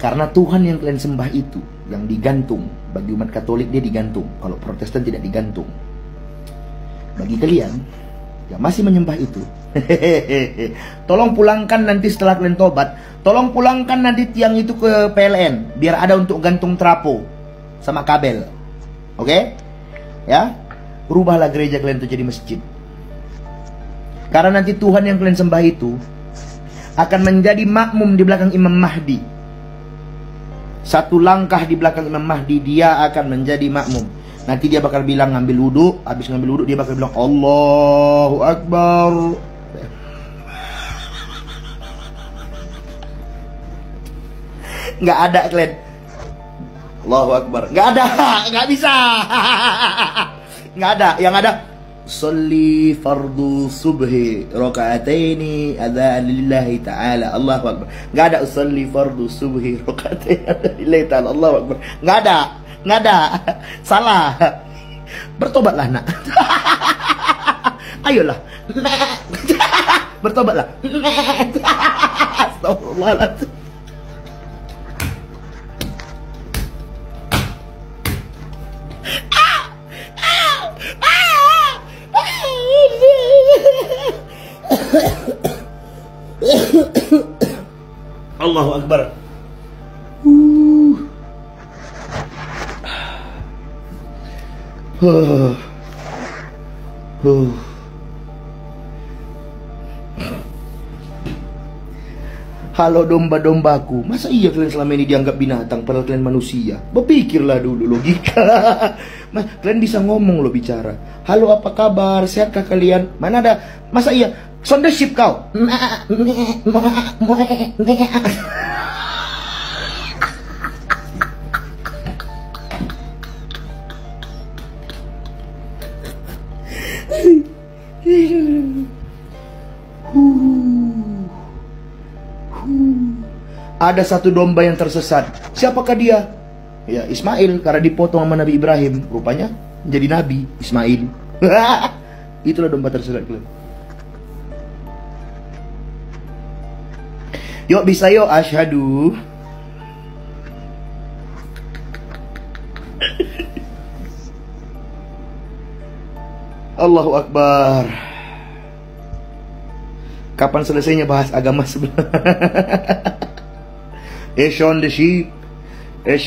Karena Tuhan yang kalian sembah itu yang digantung. Bagi umat Katolik dia digantung, kalau Protestan tidak digantung. Bagi kalian yang masih menyembah itu, tolong pulangkan nanti setelah kalian tobat. Tolong pulangkan nanti tiang itu ke PLN, biar ada untuk gantung trapo sama kabel. Oke? Ya, rubahlah gereja kalian itu jadi masjid. Karena nanti Tuhan yang kalian sembah itu akan menjadi makmum di belakang Imam Mahdi. Satu langkah di belakang Imam Mahdi dia akan menjadi makmum. Nanti dia bakal bilang ngambil wudhu. Habis ngambil wudhu dia bakal bilang Allahu Akbar. Nggak ada kalian Allahu Akbar. Nggak ada. Nggak bisa. Nggak ada. Yang ada Salli fardu subhi rakaataini adzan lillahi ta'ala Allahu Akbar. Nggak ada usalli fardu subhi rakaataini adzan lillahi ta'ala Allahu Akbar. Nggak ada. Nggak ada. Salah. Bertobatlah nak. Ayolah. Bertobatlah. Astagfirullahaladzim. Allahu Akbar. Halo domba-dombaku, masa iya kalian selama ini dianggap binatang padahal kalian manusia? Berpikirlah dulu logika. Kalian bisa ngomong loh, bicara. Halo, apa kabar? Sehatkah kalian? Mana ada? Masa iya? Sonda ship kau. Ada satu domba yang tersesat. Siapakah dia? Ya, Ismail, karena dipotong sama Nabi Ibrahim. Rupanya menjadi Nabi Ismail. Itulah domba tersesat kalian. Yuk bisa yuk, asyhadu. Allahu Akbar. Kapan selesainya bahas agama sebelah? On the sheep.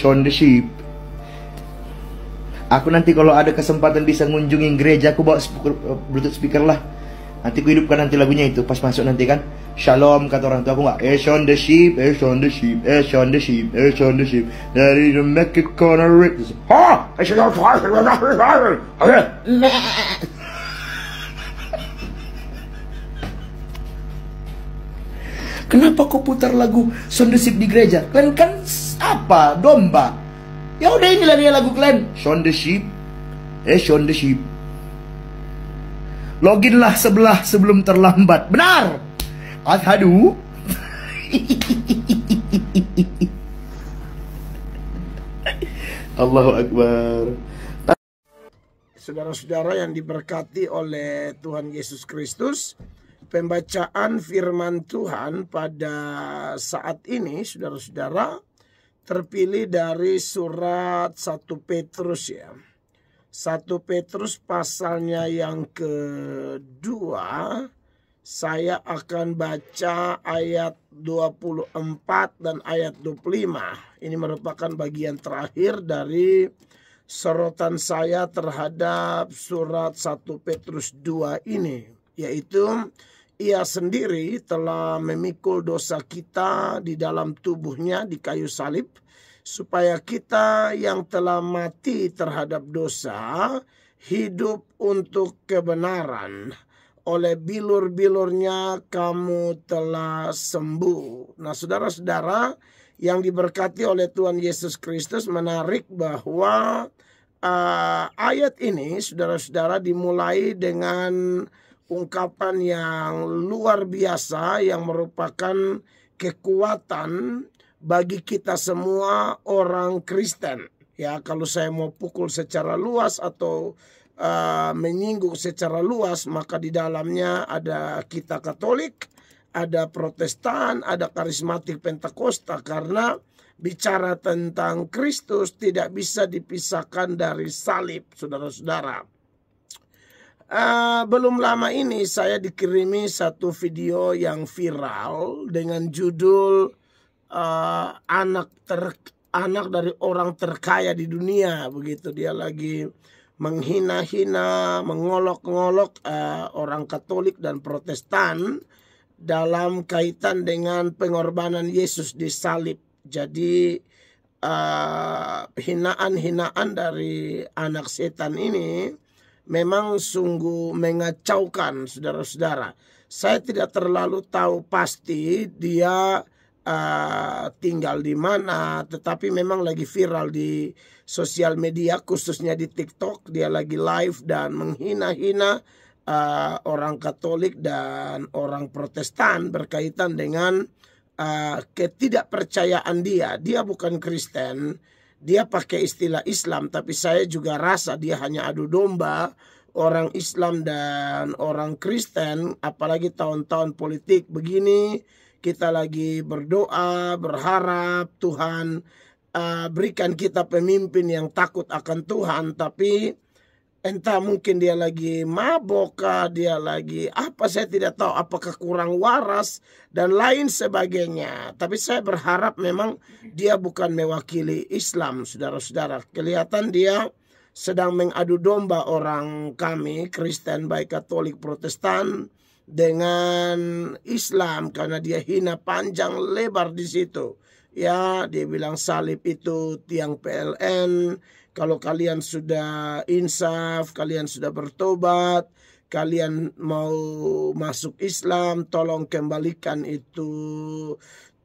On the sheep. Aku nanti kalau ada kesempatan bisa ngunjungin gereja, aku bawa Bluetooth speaker lah. Nanti aku hidupkan nanti lagunya itu pas masuk nanti kan. Shalom kata orang tua aku nggak. On the sheep, on the sheep, on the sheep, on the sheep. Dari the make a corner. Ha! Kenapa kau putar lagu Sound the Sheep di gereja? Kalian kan apa? Domba. Ya udah, inilah dia lagu kalian. Sound the Sheep. Sound the Sheep. Loginlah sebelah sebelum terlambat. Benar. Asyhadu. Allahu Akbar. Saudara-saudara yang diberkati oleh Tuhan Yesus Kristus, pembacaan firman Tuhan pada saat ini, saudara-saudara, terpilih dari surat 1 Petrus ya. 1 Petrus pasalnya yang kedua. Saya akan baca ayat 24 dan ayat 25. Ini merupakan bagian terakhir dari sorotan saya terhadap surat 1 Petrus 2 ini, yaitu ia sendiri telah memikul dosa kita di dalam tubuhnya di kayu salib, supaya kita yang telah mati terhadap dosa hidup untuk kebenaran. Oleh bilur-bilurnya kamu telah sembuh. Nah, saudara-saudara yang diberkati oleh Tuhan Yesus Kristus, menarik bahwa ayat ini, saudara-saudara, dimulai dengan ungkapan yang luar biasa yang merupakan kekuatan bagi kita semua orang Kristen. Ya, kalau saya mau pukul secara luas atau menyinggung secara luas, maka di dalamnya ada kita Katolik, ada Protestan, ada karismatik Pentakosta, karena bicara tentang Kristus tidak bisa dipisahkan dari salib, saudara-saudara. Belum lama ini saya dikirimi satu video yang viral dengan judul anak dari orang terkaya di dunia, begitu. Dia lagi menghina-hina, mengolok-ngolok orang Katolik dan Protestan dalam kaitan dengan pengorbanan Yesus di salib. Jadi hinaan-hinaan dari anak setan ini memang sungguh mengacaukan, saudara-saudara. Saya tidak terlalu tahu pasti dia tinggal di mana, tetapi memang lagi viral di sosial media, khususnya di TikTok. Dia lagi live dan menghina-hina orang Katolik dan orang Protestan berkaitan dengan ketidakpercayaan dia. Dia bukan Kristen, dia pakai istilah Islam, tapi saya juga rasa dia hanya adu domba orang Islam dan orang Kristen. Apalagi tahun-tahun politik begini, kita lagi berdoa, berharap Tuhan berikan kita pemimpin yang takut akan Tuhan. Tapi entah mungkin dia lagi mabok, dia lagi apa, saya tidak tahu, apakah kurang waras dan lain sebagainya. Tapi saya berharap memang dia bukan mewakili Islam, saudara-saudara. Kelihatan dia sedang mengadu domba orang kami Kristen, baik Katolik, Protestan, dengan Islam, karena dia hina panjang lebar di situ. Ya, dia bilang salib itu tiang PLN. Kalau kalian sudah insaf, kalian sudah bertobat, kalian mau masuk Islam, tolong kembalikan itu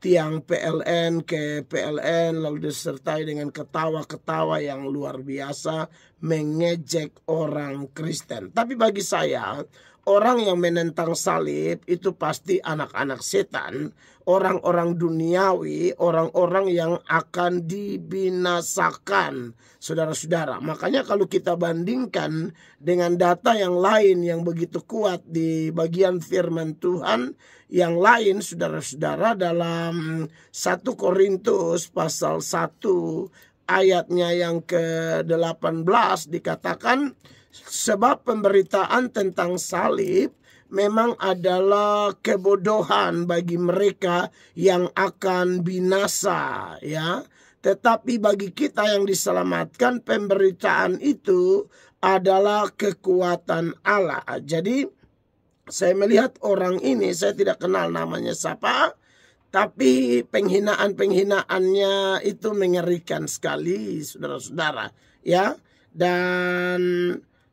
tiang PLN ke PLN. Lalu disertai dengan ketawa-ketawa yang luar biasa, mengejek orang Kristen. Tapi bagi saya, orang yang menentang salib itu pasti anak-anak setan, orang-orang duniawi, orang-orang yang akan dibinasakan, saudara-saudara. Makanya kalau kita bandingkan dengan data yang lain yang begitu kuat di bagian firman Tuhan yang lain, saudara-saudara, dalam 1 Korintus pasal 1 ayatnya yang ke-18 dikatakan, sebab pemberitaan tentang salib memang adalah kebodohan bagi mereka yang akan binasa, ya. Tetapi bagi kita yang diselamatkan, pemberitaan itu adalah kekuatan Allah. Jadi saya melihat orang ini, saya tidak kenal namanya siapa, tapi penghinaan-penghinaannya itu mengerikan sekali, saudara-saudara, ya. Dan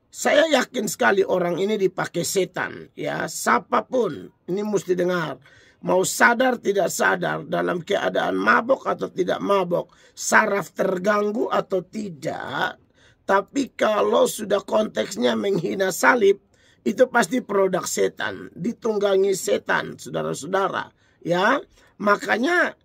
saya yakin sekali orang ini dipakai setan, ya. Siapapun ini mesti dengar, mau sadar tidak sadar, dalam keadaan mabok atau tidak mabok, saraf terganggu atau tidak, tapi kalau sudah konteksnya menghina salib, itu pasti produk setan, ditunggangi setan, saudara-saudara, ya. Makanya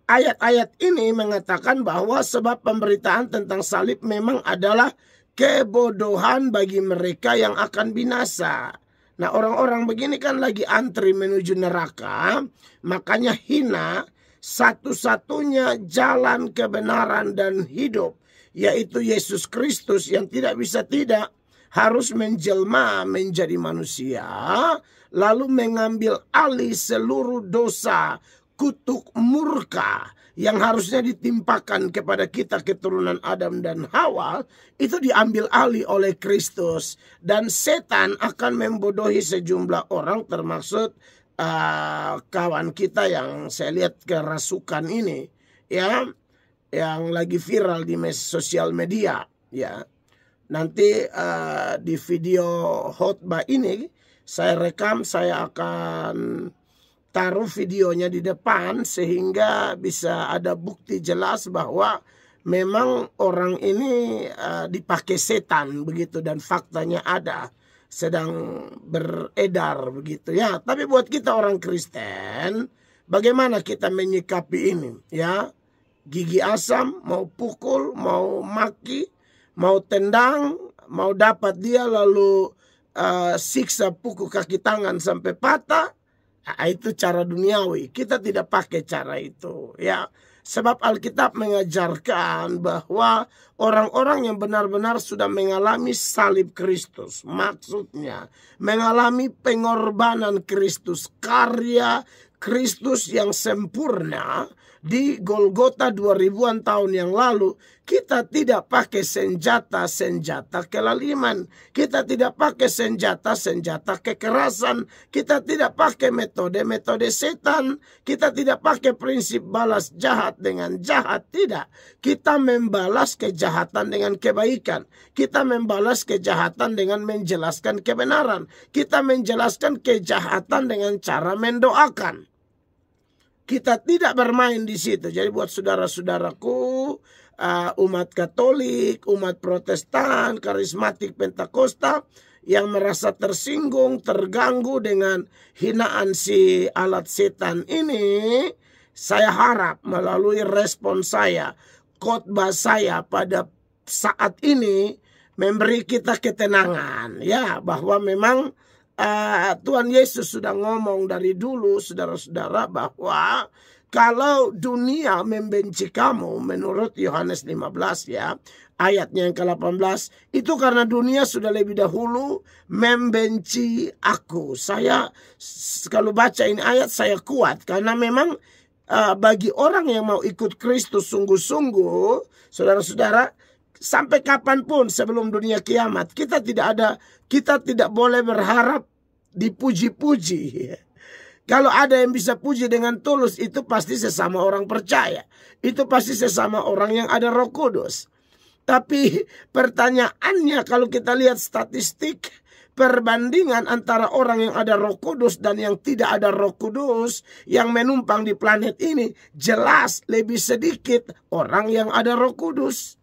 ayat-ayat ini mengatakan bahwa sebab pemberitaan tentang salib memang adalah kebodohan bagi mereka yang akan binasa. Nah, orang-orang begini kan lagi antri menuju neraka, makanya hina satu-satunya jalan kebenaran dan hidup, yaitu Yesus Kristus yang tidak bisa tidak harus menjelma menjadi manusia, lalu mengambil alih seluruh dosa, kutuk murka yang harusnya ditimpakan kepada kita keturunan Adam dan Hawa, itu diambil alih oleh Kristus. Dan setan akan membodohi sejumlah orang, termasuk kawan kita yang saya lihat kerasukan ini, ya, yang lagi viral di sosial media, ya. Nanti di video khotbah ini saya rekam, saya akan taruh videonya di depan sehingga bisa ada bukti jelas bahwa memang orang ini dipakai setan begitu, dan faktanya ada, sedang beredar begitu, ya. Tapi buat kita orang Kristen, bagaimana kita menyikapi ini, ya? Gigi asam, mau pukul, mau maki, mau tendang, mau dapat dia lalu siksa pukul kaki tangan sampai patah. Itu cara duniawi. Kita tidak pakai cara itu, ya. Sebab Alkitab mengajarkan bahwa orang-orang yang benar-benar sudah mengalami salib Kristus, maksudnya mengalami pengorbanan Kristus, karya Kristus yang sempurna di Golgota 2000-an tahun yang lalu, kita tidak pakai senjata-senjata kelaliman. Kita tidak pakai senjata-senjata kekerasan. Kita tidak pakai metode-metode setan. Kita tidak pakai prinsip balas jahat dengan jahat. Tidak. Kita membalas kejahatan dengan kebaikan. Kita membalas kejahatan dengan menjelaskan kebenaran. Kita menjelaskan kejahatan dengan cara mendoakan. Kita tidak bermain di situ. Jadi buat saudara-saudaraku, umat Katolik, umat Protestan, karismatik, Pentakosta yang merasa tersinggung, terganggu dengan hinaan si alat setan ini, saya harap melalui respon saya, khotbah saya pada saat ini memberi kita ketenangan, ya, bahwa memang Tuhan Yesus sudah ngomong dari dulu, saudara-saudara, bahwa kalau dunia membenci kamu, menurut Yohanes 15 ya, ayatnya yang ke-18, itu karena dunia sudah lebih dahulu membenci aku. Saya kalau baca ini ayat saya kuat, karena memang bagi orang yang mau ikut Kristus sungguh-sungguh, saudara-saudara, sampai kapanpun sebelum dunia kiamat, kita tidak boleh berharap dipuji-puji. Kalau ada yang bisa puji dengan tulus, itu pasti sesama orang percaya. Itu pasti sesama orang yang ada Roh Kudus. Tapi pertanyaannya, kalau kita lihat statistik perbandingan antara orang yang ada Roh Kudus dan yang tidak ada Roh Kudus yang menumpang di planet ini, jelas lebih sedikit orang yang ada Roh Kudus.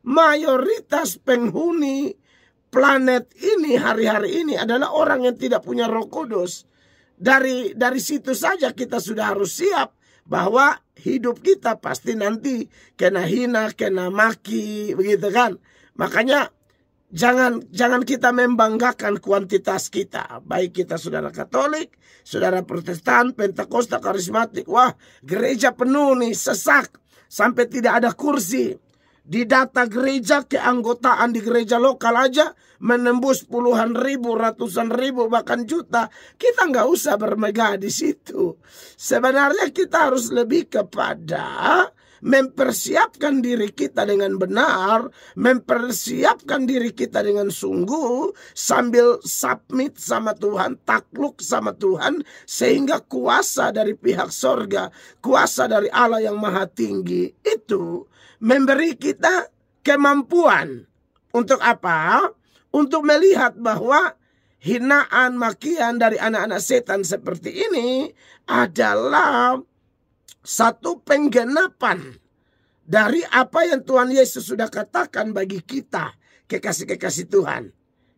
Mayoritas penghuni planet ini hari-hari ini adalah orang yang tidak punya Roh Kudus. Dari situ saja kita sudah harus siap bahwa hidup kita pasti nanti kena hina, kena maki, begitu kan? Makanya jangan kita membanggakan kuantitas kita. Baik kita saudara Katolik, saudara Protestan, Pentakosta, karismatik. Wah, gereja penuh nih, sesak sampai tidak ada kursi. Di data gereja, keanggotaan di gereja lokal aja menembus puluhan ribu, ratusan ribu, bahkan juta. Kita nggak usah bermegah di situ. Sebenarnya kita harus lebih kepada mempersiapkan diri kita dengan benar, mempersiapkan diri kita dengan sungguh, sambil submit sama Tuhan, takluk sama Tuhan, sehingga kuasa dari pihak sorga, kuasa dari Allah yang maha tinggi itu memberi kita kemampuan. Untuk apa? Untuk melihat bahwa hinaan, makian dari anak-anak setan seperti ini adalah satu penggenapan dari apa yang Tuhan Yesus sudah katakan bagi kita, kekasih-kekasih Tuhan.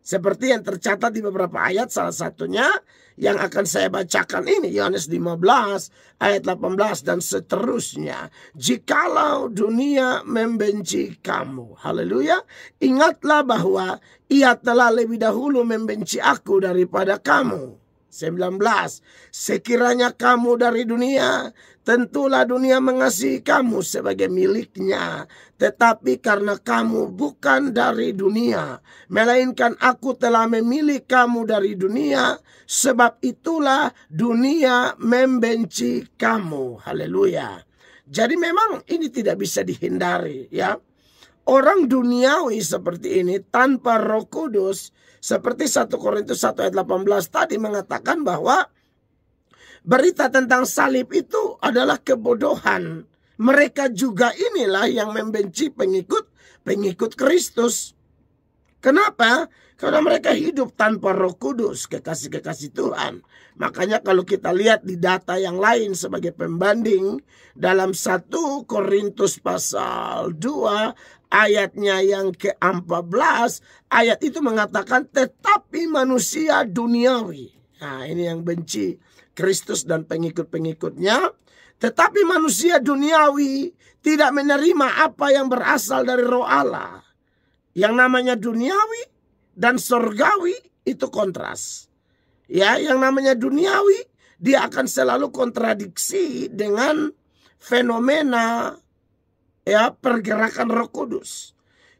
Seperti yang tercatat di beberapa ayat, salah satunya yang akan saya bacakan ini, Yohanes 15 ayat 18 dan seterusnya. Jikalau dunia membenci kamu, haleluya, ingatlah bahwa ia telah lebih dahulu membenci aku daripada kamu. 19, sekiranya kamu dari dunia, tentulah dunia mengasihi kamu sebagai miliknya. Tetapi karena kamu bukan dari dunia, melainkan aku telah memilih kamu dari dunia, sebab itulah dunia membenci kamu. Haleluya. Jadi memang ini tidak bisa dihindari, ya. Orang duniawi seperti ini tanpa Roh Kudus, seperti 1 Korintus 1 ayat 18 tadi mengatakan bahwa berita tentang salib itu adalah kebodohan. Mereka juga inilah yang membenci pengikut Kristus. Kenapa? Karena mereka hidup tanpa Roh Kudus, kekasih-kekasih Tuhan. Makanya kalau kita lihat di data yang lain sebagai pembanding, dalam 1 Korintus pasal 2 ayatnya yang ke-14, ayat itu mengatakan tetapi manusia duniawi. Nah, ini yang benci Kristus dan pengikut-pengikutnya. Tetapi manusia duniawi tidak menerima apa yang berasal dari Roh Allah. Yang namanya duniawi dan sorgawi itu kontras. Ya, yang namanya duniawi dia akan selalu kontradiksi dengan fenomena ya pergerakan Roh Kudus.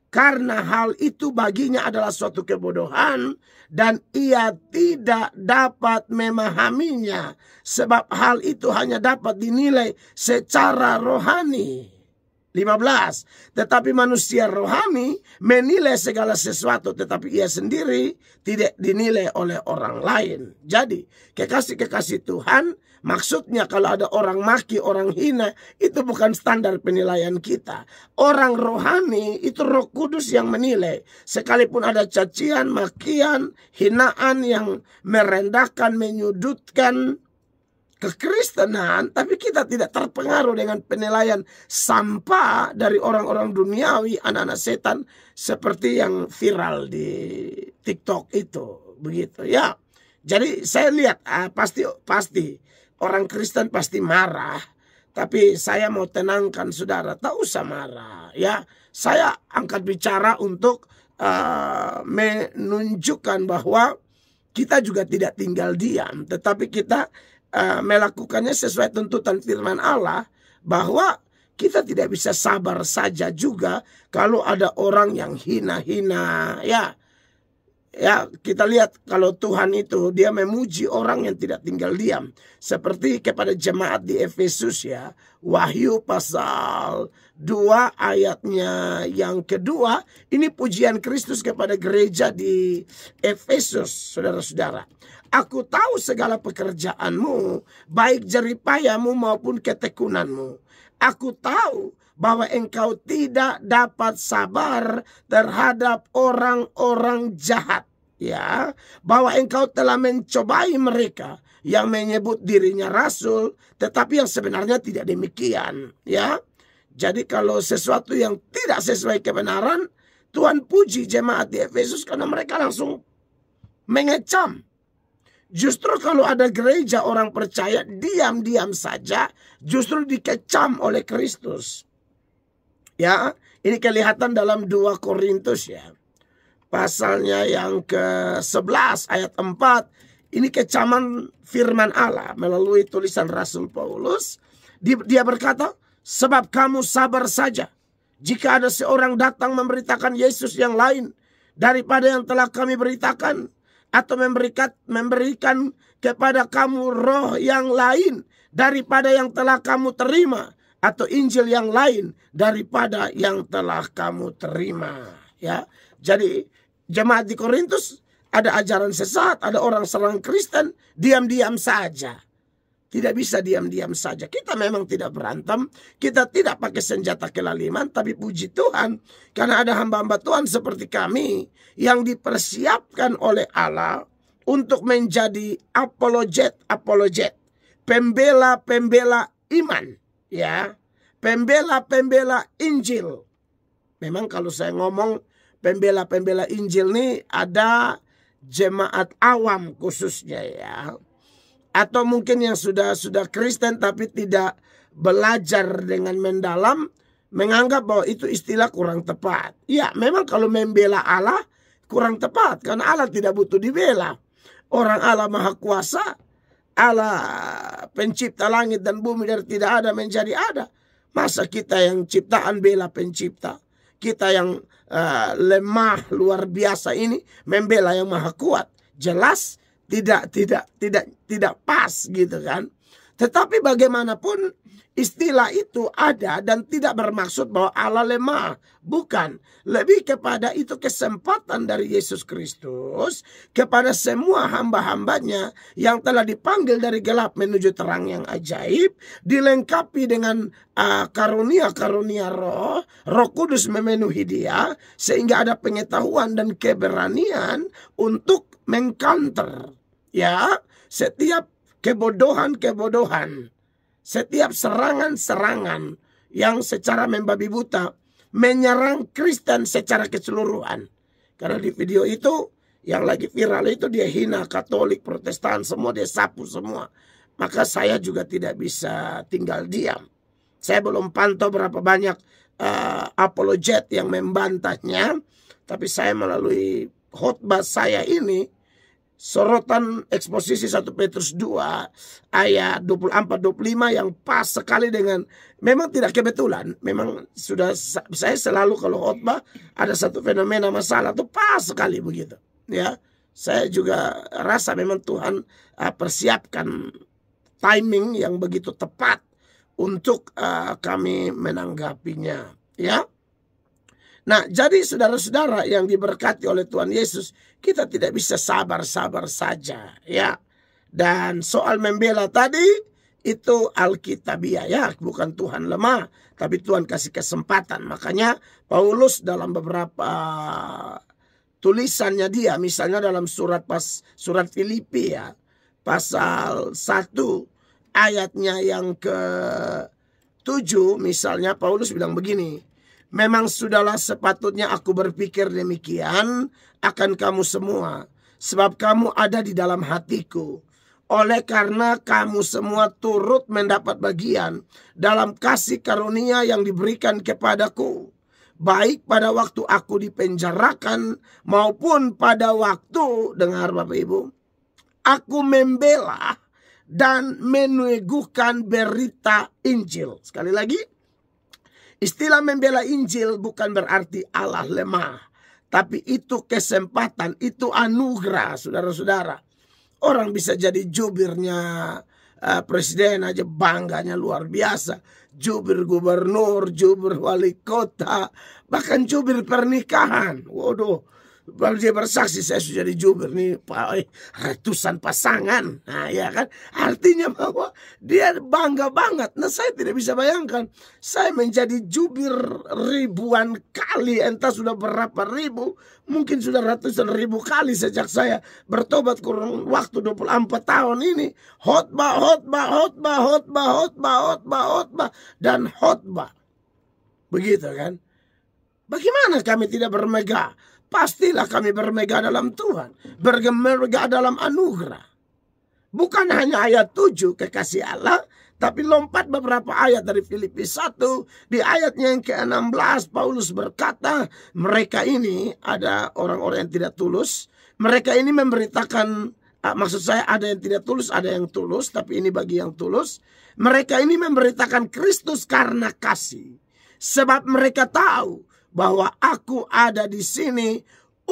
Karena hal itu baginya adalah suatu kebodohan dan ia tidak dapat memahaminya. Sebab hal itu hanya dapat dinilai secara rohani. 15. Tetapi manusia rohani menilai segala sesuatu, tetapi ia sendiri tidak dinilai oleh orang lain. Jadi kekasih-kekasih Tuhan, maksudnya kalau ada orang maki, orang hina, itu bukan standar penilaian kita. Orang rohani itu Roh Kudus yang menilai. Sekalipun ada cacian, makian, hinaan yang merendahkan, menyudutkan kekristenan, tapi kita tidak terpengaruh dengan penilaian sampah dari orang-orang duniawi, anak-anak setan seperti yang viral di TikTok itu, begitu ya. Jadi saya lihat pasti orang Kristen pasti marah, tapi saya mau tenangkan saudara, tak usah marah ya. Saya angkat bicara untuk menunjukkan bahwa kita juga tidak tinggal diam, tetapi kita melakukannya sesuai tuntutan firman Allah, bahwa kita tidak bisa sabar saja juga kalau ada orang yang hina-hina ya. Ya, kita lihat kalau Tuhan itu dia memuji orang yang tidak tinggal diam. Seperti kepada jemaat di Efesus ya. Wahyu pasal 2 ayatnya yang kedua. Ini pujian Kristus kepada gereja di Efesus, saudara-saudara. Aku tahu segala pekerjaanmu, baik jeripayamu maupun ketekunanmu. Aku tahu bahwa engkau tidak dapat sabar terhadap orang-orang jahat, ya, bahwa engkau telah mencobai mereka yang menyebut dirinya rasul, tetapi yang sebenarnya tidak demikian, ya. Jadi kalau sesuatu yang tidak sesuai kebenaran, Tuhan puji jemaat di Efesus karena mereka langsung mengecam. Justru kalau ada gereja orang percaya diam-diam saja, justru dikecam oleh Kristus. Ya, ini kelihatan dalam 2 Korintus ya. Pasalnya yang ke-11 ayat 4. Ini kecaman firman Allah melalui tulisan Rasul Paulus. Dia berkata, sebab kamu sabar saja jika ada seorang datang memberitakan Yesus yang lain daripada yang telah kami beritakan, atau memberikan kepada kamu roh yang lain daripada yang telah kamu terima, atau Injil yang lain daripada yang telah kamu terima. Ya, jadi jemaat di Korintus ada ajaran sesat, ada orang serang Kristen, diam-diam saja. Tidak bisa diam-diam saja. Kita memang tidak berantem, kita tidak pakai senjata kelaliman, tapi puji Tuhan karena ada hamba-hamba Tuhan seperti kami yang dipersiapkan oleh Allah untuk menjadi apologet, pembela-pembela iman, ya, pembela-pembela Injil. Memang kalau saya ngomong pembela-pembela Injil nih ada jemaat awam khususnya ya. Atau mungkin yang sudah Kristen tapi tidak belajar dengan mendalam, menganggap bahwa itu istilah kurang tepat. Ya, memang kalau membela Allah kurang tepat karena Allah tidak butuh dibela. Orang Allah Maha Kuasa, Allah pencipta langit dan bumi dari tidak ada menjadi ada. Masa kita yang ciptaan bela pencipta? Kita yang lemah luar biasa ini membela yang Maha Kuat. Jelas tidak pas gitu kan. Tetapi bagaimanapun istilah itu ada dan tidak bermaksud bahwa Allah lemah. Bukan. Lebih kepada itu kesempatan dari Yesus Kristus kepada semua hamba-hambanya yang telah dipanggil dari gelap menuju terang yang ajaib. Dilengkapi dengan karunia-karunia roh. Roh Kudus memenuhi dia. Sehingga ada pengetahuan dan keberanian untuk mengcounter ya setiap kebodohan-kebodohan, setiap serangan-serangan yang secara membabi buta menyerang Kristen secara keseluruhan. Karena di video itu yang lagi viral itu dia hina Katolik, Protestan, semua dia sapu semua. Maka saya juga tidak bisa tinggal diam. Saya belum pantau berapa banyak apologet yang membantahnya, tapi saya melalui khotbah saya ini sorotan eksposisi 1 Petrus 2 ayat 24-25 yang pas sekali dengan, memang tidak kebetulan, memang sudah saya selalu kalau khotbah ada satu fenomena masalah tuh pas sekali begitu ya. Saya juga rasa memang Tuhan persiapkan timing yang begitu tepat untuk kami menanggapinya ya. Nah, jadi saudara-saudara yang diberkati oleh Tuhan Yesus, kita tidak bisa sabar-sabar saja ya. Dan soal membela tadi itu alkitabiah ya, bukan Tuhan lemah, tapi Tuhan kasih kesempatan. Makanya Paulus dalam beberapa tulisannya dia, misalnya dalam surat Filipi ya, pasal 1 ayatnya yang ke-7 misalnya, Paulus bilang begini, memang sudahlah sepatutnya aku berpikir demikian akan kamu semua, sebab kamu ada di dalam hatiku. Oleh karena kamu semua turut mendapat bagian dalam kasih karunia yang diberikan kepadaku, baik pada waktu aku dipenjarakan maupun pada waktu, dengar Bapak Ibu, aku membela dan meneguhkan berita Injil. Sekali lagi, istilah membela Injil bukan berarti Allah lemah, tapi itu kesempatan, itu anugerah saudara-saudara. Orang bisa jadi jubirnya presiden aja bangganya luar biasa. Jubir gubernur, jubir wali kota, bahkan jubir pernikahan. Waduh, baru dia bersaksi saya sudah jadi jubir nih ratusan pasangan. Nah ya kan, artinya bahwa dia bangga banget. Nah saya tidak bisa bayangkan saya menjadi jubir ribuan kali, entah sudah berapa ribu, mungkin sudah ratusan ribu kali sejak saya bertobat kurang waktu 24 tahun ini. Khotbah dan khotbah. Begitu kan. Bagaimana kami tidak bermegah? Pastilah kami bermegah dalam Tuhan, bermegah dalam anugerah. Bukan hanya ayat 7 kekasih Allah, tapi lompat beberapa ayat dari Filipi 1. Di ayatnya yang ke-16 Paulus berkata, mereka ini ada orang-orang yang tidak tulus. Mereka ini memberitakan, maksud saya ada yang tidak tulus, ada yang tulus, tapi ini bagi yang tulus. Mereka ini memberitakan Kristus karena kasih. Sebab mereka tahu bahwa aku ada di sini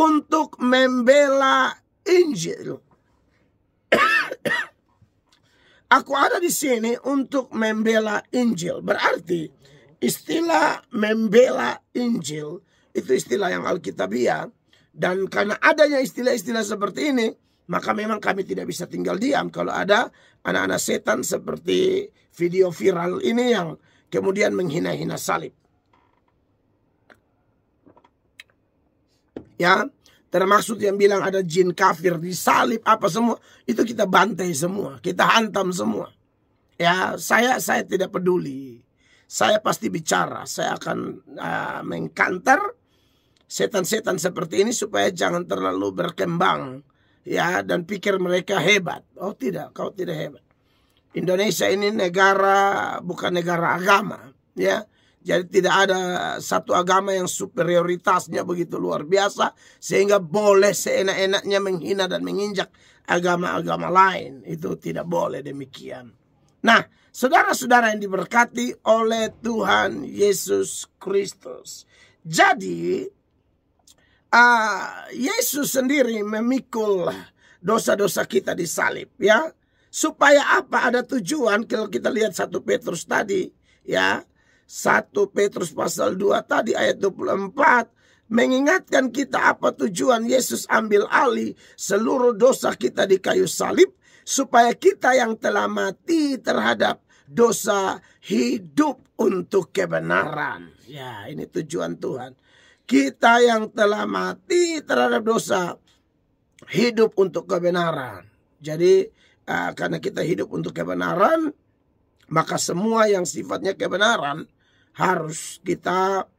untuk membela Injil. Aku ada di sini untuk membela Injil. Berarti istilah membela Injil itu istilah yang alkitabiah. Dan karena adanya istilah-istilah seperti ini, maka memang kami tidak bisa tinggal diam kalau ada anak-anak setan seperti video viral ini yang kemudian menghina-hina salib. Ya, termasuk yang bilang ada jin kafir di salib apa semua, itu kita bantai semua, kita hantam semua. Ya, saya tidak peduli. Saya pasti bicara, saya akan mengkanter setan-setan seperti ini supaya jangan terlalu berkembang ya dan pikir mereka hebat. Oh tidak, kau tidak hebat. Indonesia ini negara bukan negara agama, ya. Jadi tidak ada satu agama yang superioritasnya begitu luar biasa sehingga boleh seenak-enaknya menghina dan menginjak agama-agama lain. Itu tidak boleh demikian. Nah, saudara-saudara yang diberkati oleh Tuhan Yesus Kristus. Jadi, Yesus sendiri memikul dosa-dosa kita di salib, ya. Supaya apa? Ada tujuan. Kalau kita lihat 1 Petrus tadi, ya. 1 Petrus pasal 2 tadi ayat 24 mengingatkan kita apa tujuan Yesus ambil alih seluruh dosa kita di kayu salib supaya kita yang telah mati terhadap dosa hidup untuk kebenaran. Ya, ini tujuan Tuhan. Kita yang telah mati terhadap dosa hidup untuk kebenaran. Jadi karena kita hidup untuk kebenaran, maka semua yang sifatnya kebenaran harus kita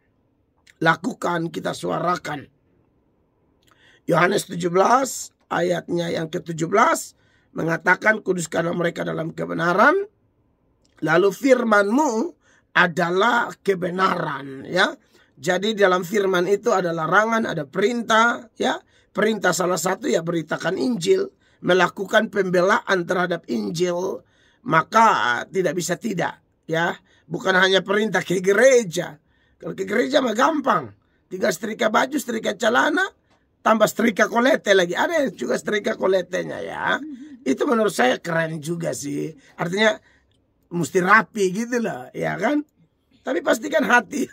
lakukan, kita suarakan. Yohanes 17 ayatnya yang ke-17 mengatakan kuduskanlah mereka dalam kebenaran. Lalu firman-Mu adalah kebenaran, ya. Jadi dalam firman itu ada larangan, ada perintah, ya. perintah salah satu ya beritakan Injil, melakukan pembelaan terhadap Injil, maka tidak bisa tidak, ya. Bukan hanya perintah ke gereja. Kalau ke gereja mah gampang, tinggal setrika baju, setrika celana, tambah setrika kolete lagi. Ada juga setrika koletenya, ya. Itu menurut saya keren juga sih. Artinya mesti rapi gitu lah, ya kan? Tapi pastikan hati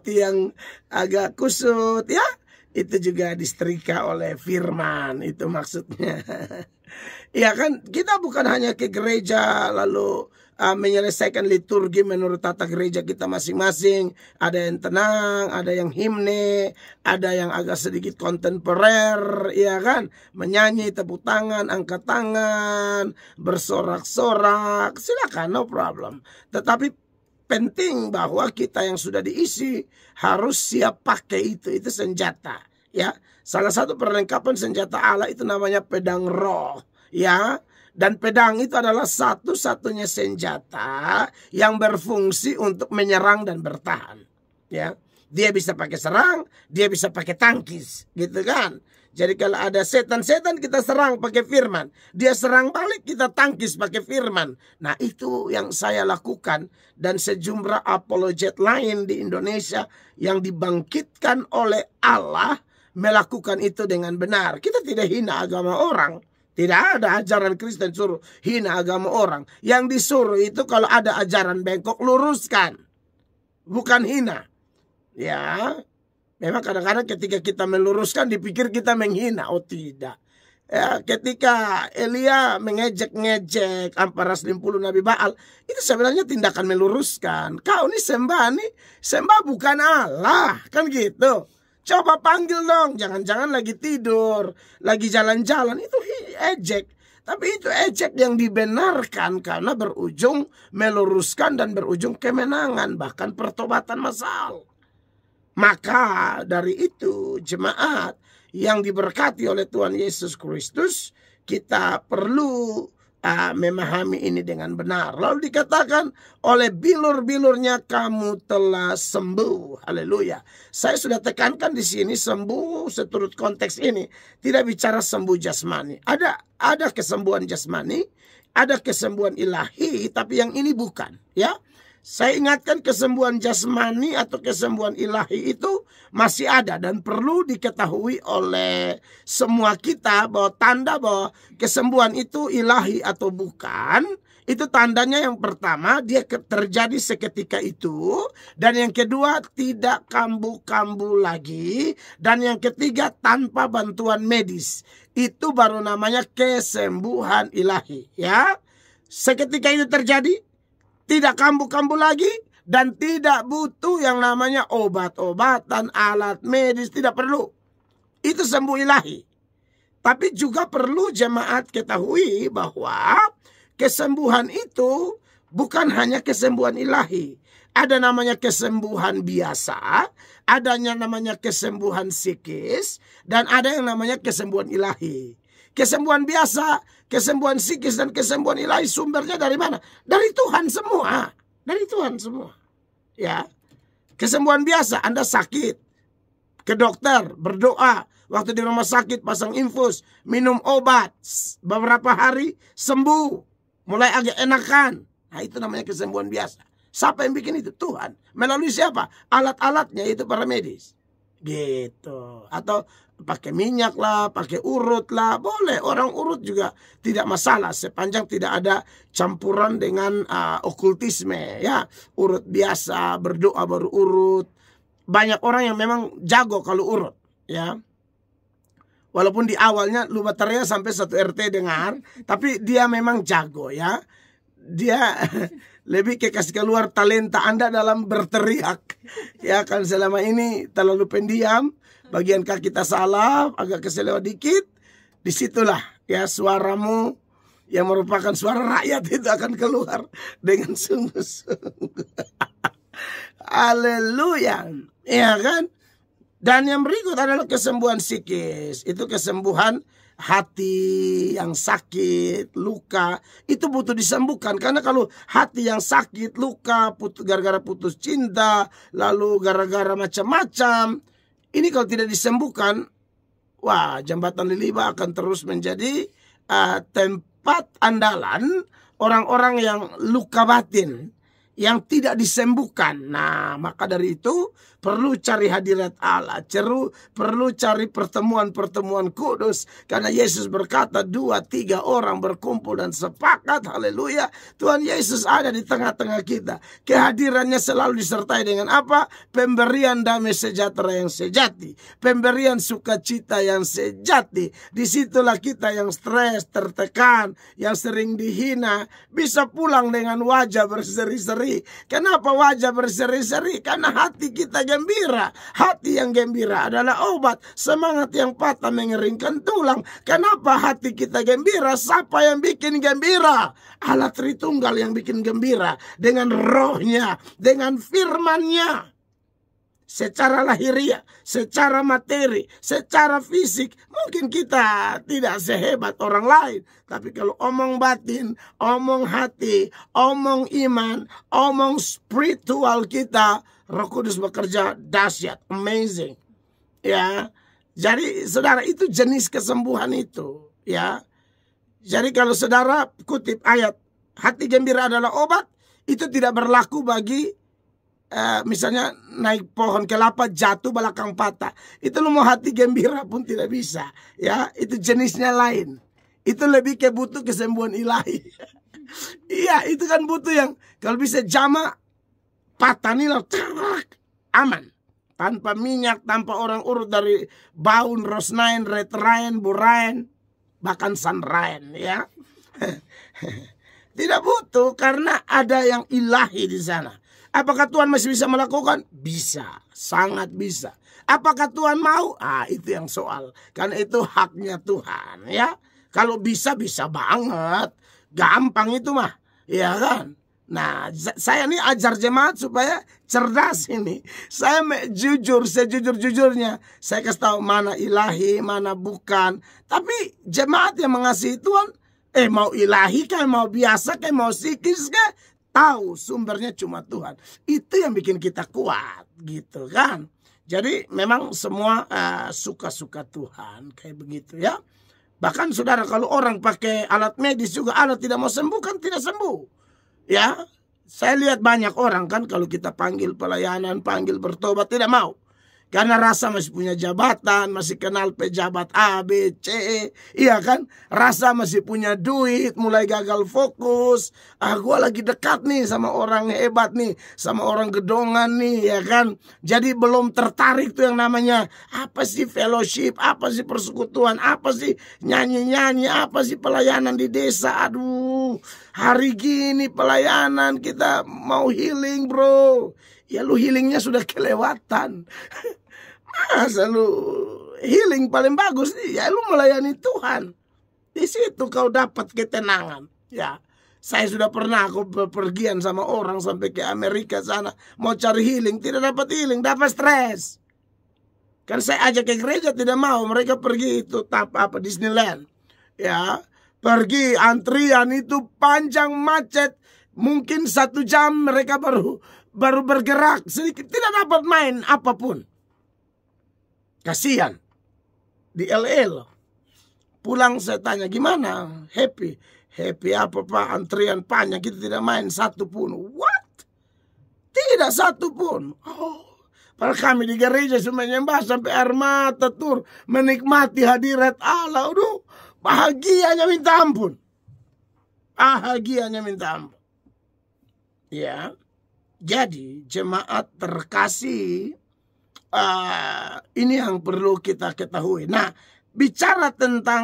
yang agak kusut, ya. Itu juga disetrika oleh firman, itu maksudnya. Ya kan, kita bukan hanya ke gereja lalu menyelesaikan liturgi menurut tata gereja kita masing-masing. Ada yang tenang, ada yang himne, ada yang agak sedikit kontemporer, ya kan? Menyanyi, tepuk tangan, angkat tangan, bersorak-sorak, silakan, no problem. Tetapi penting bahwa kita yang sudah diisi harus siap pakai itu senjata, ya. Salah satu perlengkapan senjata Allah itu namanya pedang roh, ya. Dan pedang itu adalah satu-satunya senjata yang berfungsi untuk menyerang dan bertahan, ya. Dia bisa pakai serang, dia bisa pakai tangkis, gitu kan. Jadi kalau ada setan-setan kita serang pakai firman, dia serang balik kita tangkis pakai firman. Nah itu yang saya lakukan dan sejumlah apologet lain di Indonesia yang dibangkitkan oleh Allah melakukan itu dengan benar. Kita tidak hina agama orang. Tidak ada ajaran Kristen suruh hina agama orang. Yang disuruh itu kalau ada ajaran bengkok luruskan, bukan hina. Ya, memang kadang-kadang ketika kita meluruskan dipikir kita menghina. Oh tidak. Ya, ketika Elia mengejek-ngejek Amparas 50 Nabi Baal, itu sebenarnya tindakan meluruskan. Kau ini sembah bukan Allah, kan gitu. Coba panggil dong, jangan-jangan lagi tidur, lagi jalan-jalan, itu ejek. Tapi itu ejek yang dibenarkan karena berujung meluruskan dan berujung kemenangan, bahkan pertobatan massal. Maka dari itu jemaat yang diberkati oleh Tuhan Yesus Kristus, kita perlu memahami ini dengan benar. Lalu dikatakan oleh bilur-bilurnya kamu telah sembuh. Haleluya. Saya sudah tekankan di sini sembuh seturut konteks ini tidak bicara sembuh jasmani. Ada kesembuhan jasmani, ada kesembuhan ilahi, tapi yang ini bukan, ya. Saya ingatkan kesembuhan jasmani atau kesembuhan ilahi itu masih ada dan perlu diketahui oleh semua kita bahwa tanda bahwa kesembuhan itu ilahi atau bukan, itu tandanya yang pertama dia terjadi seketika itu, dan yang kedua tidak kambuh-kambuh lagi, dan yang ketiga tanpa bantuan medis. Itu baru namanya kesembuhan ilahi, ya. Seketika itu terjadi, tidak kambuh-kambuh lagi, dan tidak butuh yang namanya obat-obatan, alat medis, tidak perlu. Itu sembuh ilahi. Tapi juga perlu jemaat ketahui bahwa kesembuhan itu bukan hanya kesembuhan ilahi. Ada namanya kesembuhan biasa, adanya namanya kesembuhan psikis, dan ada yang namanya kesembuhan ilahi. Kesembuhan biasa, kesembuhan psikis, dan kesembuhan ilahi sumbernya dari mana? Dari Tuhan semua. Dari Tuhan semua. Ya. Kesembuhan biasa, Anda sakit, ke dokter, berdoa, waktu di rumah sakit pasang infus, minum obat, beberapa hari sembuh, mulai agak enakan. Nah itu namanya kesembuhan biasa. Siapa yang bikin itu? Tuhan. Melalui siapa? Alat-alatnya itu para medis. Gitu. Atau pakai minyak lah, pakai urut lah, boleh. Orang urut juga tidak masalah sepanjang tidak ada campuran dengan okultisme, ya. Urut biasa, berdoa baru urut. Banyak orang yang memang jago kalau urut, ya. Walaupun di awalnya lu baterai sampai 1 RT dengar, tapi dia memang jago, ya. Dia lebih ke kasih keluar talenta Anda dalam berteriak, ya kan. Selama ini terlalu pendiam, bagian kaki kita salah, agak keselewat dikit, disitulah ya suaramu yang merupakan suara rakyat itu akan keluar dengan sungguh-sungguh. Haleluya, ya kan. Dan yang berikut adalah kesembuhan psikis. Itu kesembuhan hati yang sakit, luka, itu butuh disembuhkan. Karena kalau hati yang sakit, luka, gara-gara putus cinta, lalu gara-gara macam-macam, ini kalau tidak disembuhkan, wah, Jembatan Liliba akan terus menjadi tempat andalan orang-orang yang luka batin, yang tidak disembuhkan. Nah, maka dari itu perlu cari hadirat Allah, perlu cari pertemuan-pertemuan kudus. Karena Yesus berkata 2-3 orang berkumpul dan sepakat, haleluya, Tuhan Yesus ada di tengah-tengah kita. Kehadirannya selalu disertai dengan apa? Pemberian damai sejahtera yang sejati, pemberian sukacita yang sejati. Disitulah kita yang stres, tertekan, yang sering dihina, bisa pulang dengan wajah berseri-seri. Kenapa wajah berseri-seri? Karena hati kita gembira. Hati yang gembira adalah obat. Semangat yang patah mengeringkan tulang. Kenapa hati kita gembira? Siapa yang bikin gembira? Allah Tritunggal yang bikin gembira. Dengan rohnya, dengan firman-Nya. Secara lahiriah, secara materi, secara fisik, mungkin kita tidak sehebat orang lain. Tapi kalau omong batin, omong hati, omong iman, omong spiritual kita, Roh Kudus bekerja dahsyat, amazing. Ya, jadi saudara, itu jenis kesembuhan itu. Ya, jadi kalau saudara kutip ayat, hati gembira adalah obat, itu tidak berlaku bagi misalnya naik pohon kelapa jatuh belakang patah. Itu lu mau hati gembira pun tidak bisa. Ya, itu jenisnya lain. Itu lebih ke butuh kesembuhan ilahi. Iya, itu kan butuh yang kalau bisa jamak patah nih lah, aman. Tanpa minyak, tanpa orang urut dari baun, rosnain, retrain, burain, bahkan sanrain, ya. Tidak butuh karena ada yang ilahi di sana. Apakah Tuhan masih bisa melakukan? Bisa, sangat bisa. Apakah Tuhan mau? Itu yang soal. Karena itu haknya Tuhan, ya. Kalau bisa, bisa banget. Gampang itu mah, ya kan? Nah, saya ini ajar jemaat supaya cerdas ini. Saya jujur, sejujur-jujurnya. Saya kasih tahu mana ilahi, mana bukan. Tapi jemaat yang mengasihi Tuhan, mau ilahi kah, mau biasa kah, mau psikis kah, tahu sumbernya cuma Tuhan. Itu yang bikin kita kuat, gitu kan. Jadi memang semua suka-suka Tuhan, kayak begitu ya. Bahkan saudara, kalau orang pakai alat medis juga Allah tidak mau sembuh, kan tidak sembuh. Ya, saya lihat banyak orang kan kalau kita panggil pelayanan, panggil bertobat, tidak mau. Karena rasa masih punya jabatan, masih kenal pejabat A, B, C, iya kan? Rasa masih punya duit, mulai gagal fokus. Gua lagi dekat nih sama orang hebat nih, sama orang gedongan nih, ya kan? Jadi belum tertarik tuh yang namanya apa sih fellowship, apa sih persekutuan, apa sih nyanyi-nyanyi, apa sih pelayanan di desa. Aduh, hari gini pelayanan kita mau healing, bro. Ya lu healingnya sudah kelewatan. Masa lu healing paling bagus? Ya lu melayani Tuhan. Di situ kau dapat ketenangan. Ya, saya sudah pernah aku bepergian sama orang sampai ke Amerika sana, mau cari healing, tidak dapat healing, dapat stres. Kan saya ajak ke gereja tidak mau, mereka pergi itu apa Disneyland. Ya, pergi antrian itu panjang macet, mungkin 1 jam mereka baru bergerak sedikit, tidak dapat main apapun. Kasihan. Di LA loh. Pulang saya tanya, gimana? Happy apa Pak? Antrian panjang, kita tidak main 1 pun. What? Tidak 1 pun. Padahal kami di gereja cuma menyembah sampai air mata tur, menikmati hadirat Allah. Aduh, bahagianya minta ampun. Bahagianya minta ampun. Ya. Jadi jemaat terkasih, ini yang perlu kita ketahui. Nah, bicara tentang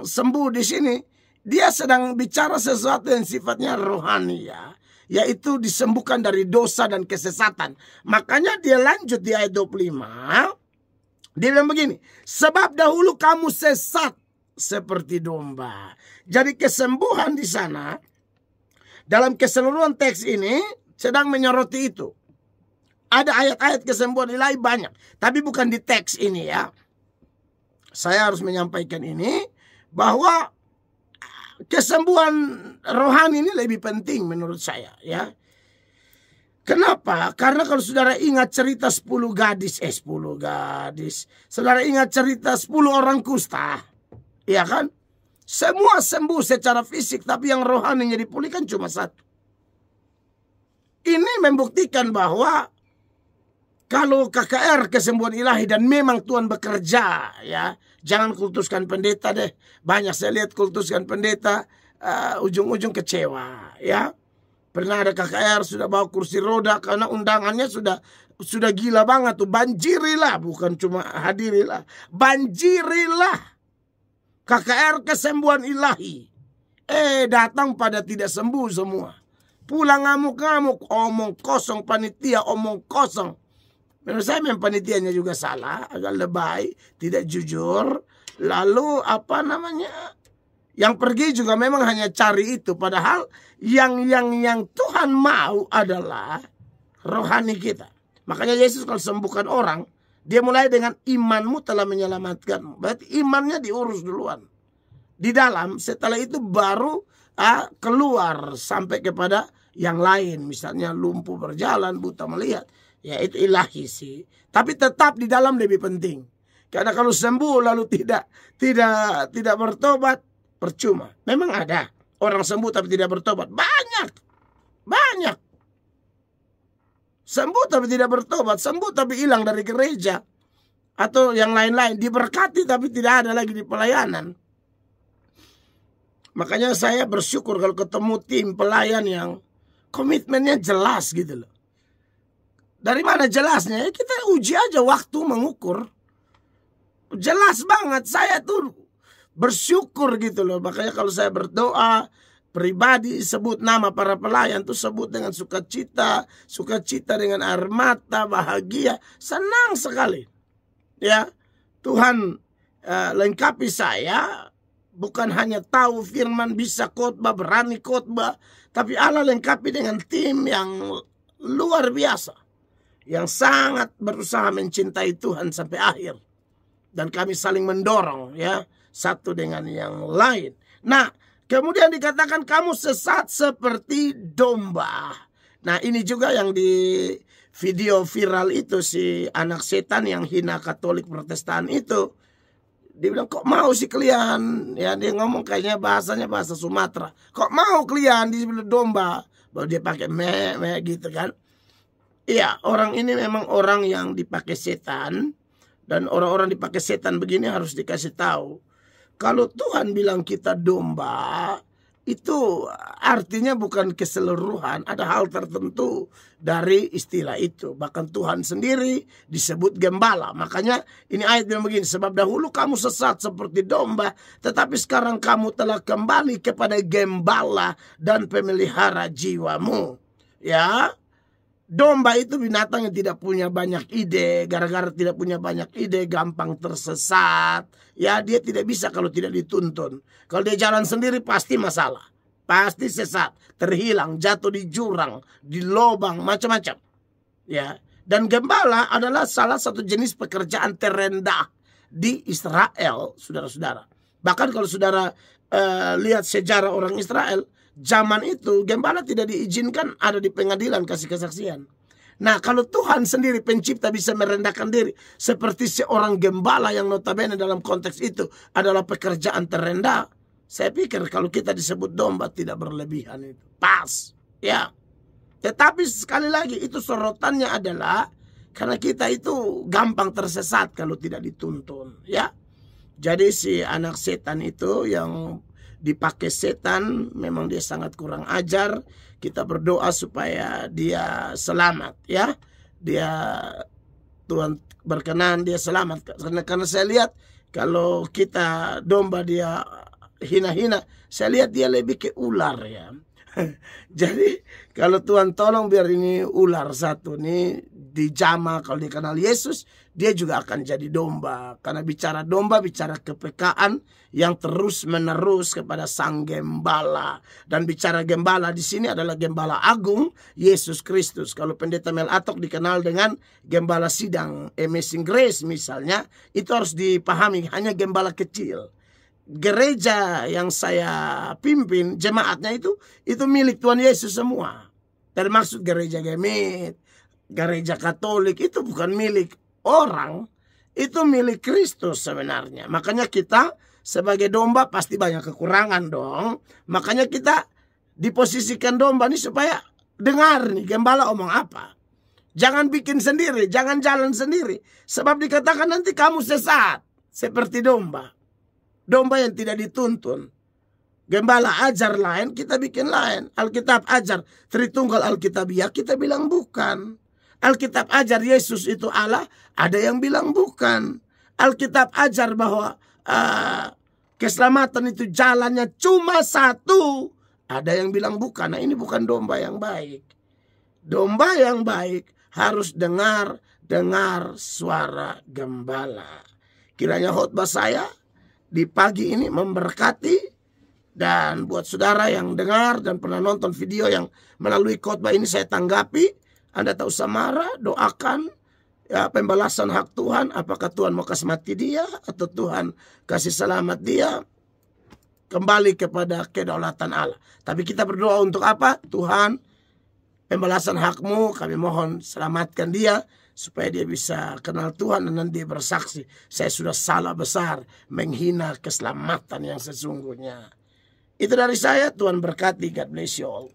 sembuh di sini, dia sedang bicara sesuatu yang sifatnya rohani, ya, yaitu disembuhkan dari dosa dan kesesatan. Makanya dia lanjut di ayat 25. Dia bilang begini, sebab dahulu kamu sesat seperti domba. Jadi kesembuhan di sana dalam keseluruhan teks ini sedang menyoroti itu. Ada ayat-ayat kesembuhan ilahi banyak, tapi bukan di teks ini ya. Saya harus menyampaikan ini bahwa kesembuhan rohani ini lebih penting menurut saya ya. Kenapa? Karena kalau saudara ingat cerita 10 gadis. Saudara ingat cerita 10 orang kusta. Iya kan? Semua sembuh secara fisik, tapi yang rohaninya dipulihkan cuma satu. Ini membuktikan bahwa kalau KKR kesembuhan ilahi dan memang Tuhan bekerja, ya, jangan kultuskan pendeta deh. Banyak saya lihat kultuskan pendeta, ujung-ujung kecewa, ya. Pernah ada KKR sudah bawa kursi roda karena undangannya sudah gila banget tuh. Banjirilah, bukan cuma hadirilah, banjirilah KKR kesembuhan ilahi. Datang pada tidak sembuh semua. Pulang ngamuk-ngamuk, omong kosong panitia, omong kosong. Menurut saya memang panitianya juga salah, agak lebay, tidak jujur. Lalu apa namanya? Yang pergi juga memang hanya cari itu, padahal yang Tuhan mau adalah rohani kita. Makanya Yesus kalau sembuhkan orang, dia mulai dengan imanmu telah menyelamatkan. Berarti imannya diurus duluan di dalam, setelah itu baru keluar sampai kepada yang lain. Misalnya lumpuh berjalan, buta melihat. Ya itu ilahi sih. Tapi tetap di dalam lebih penting. Karena kalau sembuh lalu tidak bertobat, percuma. Memang ada orang sembuh tapi tidak bertobat. Banyak. Sembuh tapi tidak bertobat. Sembuh tapi hilang dari gereja. Atau yang lain-lain. Diberkati tapi tidak ada lagi di pelayanan. Makanya saya bersyukur kalau ketemu tim pelayan yang komitmennya jelas gitu loh. Dari mana jelasnya? Kita uji aja waktu mengukur. Jelas banget. Saya tuh bersyukur gitu loh. Makanya kalau saya berdoa pribadi sebut nama para pelayan tuh sebut dengan sukacita. Sukacita dengan air mata, bahagia. Senang sekali. Ya, Tuhan lengkapi saya. Bukan hanya tahu firman, bisa khotbah, berani khotbah. Tapi Allah lengkapi dengan tim yang luar biasa. Yang sangat berusaha mencintai Tuhan sampai akhir. Dan kami saling mendorong ya, satu dengan yang lain. Nah, kemudian dikatakan kamu sesat seperti domba. Nah, ini juga yang di video viral itu, si anak setan yang hina Katolik Protestan itu. Dia bilang, kok mau sih kalian? Ya, dia ngomong kayaknya bahasanya bahasa Sumatera. Kok mau kalian disebut domba? Baru dia pakai me gitu kan. Iya, orang ini memang orang yang dipakai setan. Dan orang-orang dipakai setan begini harus dikasih tahu. Kalau Tuhan bilang kita domba, itu artinya bukan keseluruhan. Ada hal tertentu dari istilah itu. Bahkan Tuhan sendiri disebut gembala. Makanya ini ayat bilang begini. Sebab dahulu kamu sesat seperti domba. Tetapi sekarang kamu telah kembali kepada gembala dan pemelihara jiwamu. Ya. Domba itu binatang yang tidak punya banyak ide. Gara-gara tidak punya banyak ide, gampang tersesat. Ya, dia tidak bisa kalau tidak dituntun. Kalau dia jalan sendiri pasti masalah. Pasti sesat, terhilang, jatuh di jurang, di lubang, macam-macam. Ya, dan gembala adalah salah satu jenis pekerjaan terendah di Israel, saudara-saudara. Bahkan kalau saudara lihat sejarah orang Israel, zaman itu gembala tidak diizinkan ada di pengadilan kasih kesaksian. Nah, kalau Tuhan sendiri pencipta bisa merendahkan diri seperti seorang gembala yang notabene dalam konteks itu adalah pekerjaan terendah, saya pikir kalau kita disebut domba tidak berlebihan itu. Pas. Ya. Tetapi sekali lagi itu sorotannya adalah karena kita itu gampang tersesat kalau tidak dituntun, ya. Jadi si anak setan itu yang dipakai setan memang dia sangat kurang ajar. Kita berdoa supaya dia selamat, ya. Tuhan berkenan dia selamat. Karena saya lihat kalau kita domba dia hina-hina, saya lihat dia lebih ke ular, ya. Jadi kalau Tuhan tolong biar ini ular satu nih dijamah, kalau dikenal Yesus dia juga akan jadi domba. Karena bicara domba bicara kepekaan yang terus menerus kepada sang gembala. Dan bicara gembala di sini adalah gembala agung Yesus Kristus. Kalau pendeta Mel Atok dikenal dengan gembala sidang Amazing Grace misalnya, itu harus dipahami hanya gembala kecil. Gereja yang saya pimpin, jemaatnya itu milik Tuhan Yesus semua. termasuk gereja Gemit, gereja Katolik, itu bukan milik orang, itu milik Kristus sebenarnya. Makanya kita sebagai domba pasti banyak kekurangan dong. Makanya kita diposisikan domba nih supaya dengar nih gembala omong apa. Jangan bikin sendiri, jangan jalan sendiri. Sebab dikatakan nanti kamu sesat seperti domba. Domba yang tidak dituntun. Gembala ajar lain, kita bikin lain. Alkitab ajar Tritunggal Alkitabiah, kita bilang bukan. Alkitab ajar Yesus itu Allah, ada yang bilang bukan. Alkitab ajar bahwa keselamatan itu jalannya cuma satu, ada yang bilang bukan. Nah, ini bukan domba yang baik. Domba yang baik harus dengar suara gembala. Kiranya khotbah saya di pagi ini memberkati. Dan buat saudara yang dengar dan pernah nonton video yang melalui khotbah ini saya tanggapi, Anda tak usah marah, doakan ya pembalasan hak Tuhan. Apakah Tuhan mau kasih mati dia atau Tuhan kasih selamat dia, kembali kepada kedaulatan Allah. Tapi kita berdoa untuk apa? Tuhan, pembalasan hakmu, kami mohon selamatkan dia supaya dia bisa kenal Tuhan dan nanti bersaksi, saya sudah salah besar menghina keselamatan yang sesungguhnya. Itu dari saya, Tuhan berkati, God bless you all.